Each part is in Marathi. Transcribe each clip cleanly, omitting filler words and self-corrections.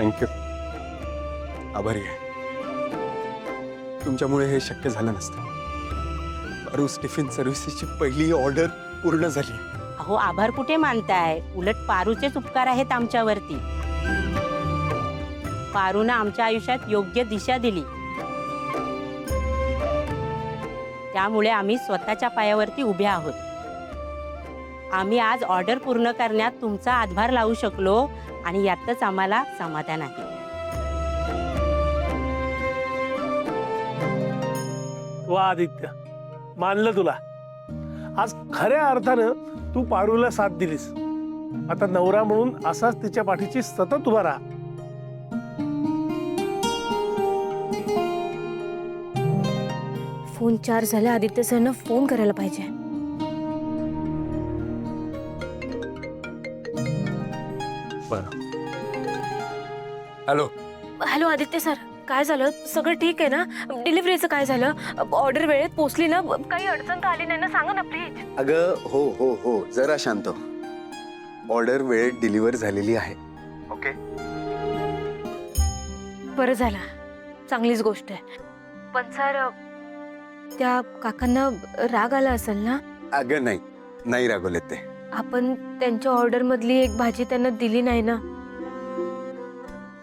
थँक्यू, आभारी आहे. तुमच्यामुळे हे शक्य झालं नसतं. पारूस टिफिन सर्व्हिसेसची पहिली ऑर्डर पूर्ण झाली. अहो, आभार कुठे मानताय? उलट पारूचेच उपकार आहेत आमच्यावरती. पारूनं आमच्या आयुष्यात योग्य दिशा दिली, त्यामुळे आम्ही स्वतःच्या पायावरती उभे आहोत. आम्ही आज ऑर्डर पूर्ण करण्यात तुमचा हातभार लावू शकलो आणि यातच आम्हाला समाधान आहे. वा आदित्य, मानलं तुला. आज खऱ्या अर्थानं तू पारूला साथ दिलीस. आता नवरा म्हणून असाच तिच्या पाठीची सतत उभा राहा. फोन चार्ज झाला. आदित्य सरना फोन करायला पाहिजे. हॅलो. हॅलो आदित्य सर, काय झालं? सगळं ठीक आहे ना? डिलिव्हरीचं काय झालं? ऑर्डर वेळेत पोहोचली ना? काही अडचण तर आली नाही ना? सांगा ना प्लीज. अगं हो हो हो, जरा शांत. ऑर्डर वेळेत डिलिव्हर झालेली आहे. ओके, बरं झालं, चांगलीच गोष्ट आहे. पण सर, त्या काकांना राग आला असेल ना? अगं नाही, नाही रागवलेत ते. आपण त्यांच्या ऑर्डर मधली एक भाजी त्यांना दिली नाही ना?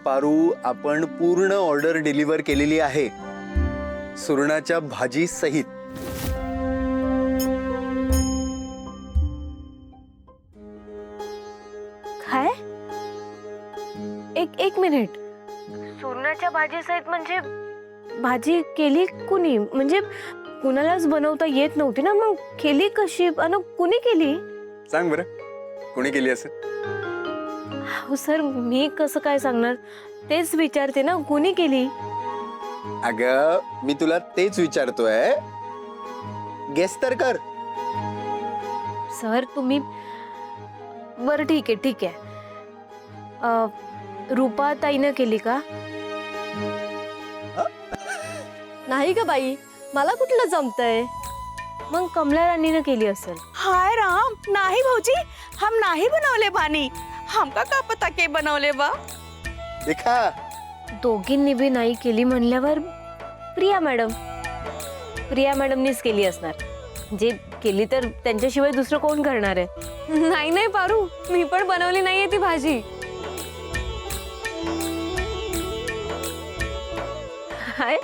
पारू, आपण पूर्ण ऑर्डर डिलिव्हर केलेली आहे, सुरणाच्या भाजी सहित. काय? एक मिनिट. सुरणाच्या भाजी सहित म्हणजे भाजी केली कुणी? म्हणजे कुणालाच बनवता येत नव्हती ना, मग केली कशी आणि कुणी केली? सांग बरं, कोणी केली असेल? हो सर, मी कसं काय सांगणार? तेच विचारते ना, कुणी केली? अगं मी तुला तेच विचारतोय, गेस तर कर. सर तुम्ही, बरं ठीक आहे. रूपा ताईनं केली का? नाही ग बाई, मला कुठलं जमतंय. मग कमला राणीनं केली असेल. हाय राम, नाही भाऊजी, हम नाही बनवले पानी. हमका का पता के बनवले बा. देखा, दोघींनी बी नाही केली म्हणल्यावर प्रिया मॅडमनीच केली असणार. जे केली तर त्यांच्याशिवाय दुसरं कोण करणार आहे? नाही पारू, मी पण बनवली नाहीये ती भाजी. हाय,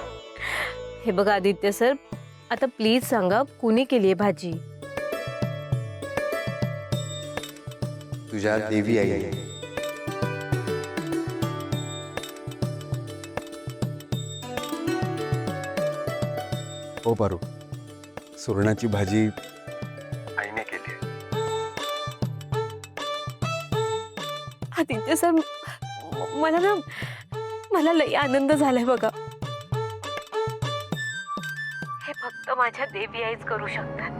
हे बघा आदित्य सर, आता प्लीज सांगा, कुणी केली आहे भाजी? तुझ्या देवी आई. हो पारू, सुरणाची भाजी आईने केली. आदित्य सर, मला लई आनंद झालाय बघा. हे फक्त माझ्या देवी आईच करू शकतात.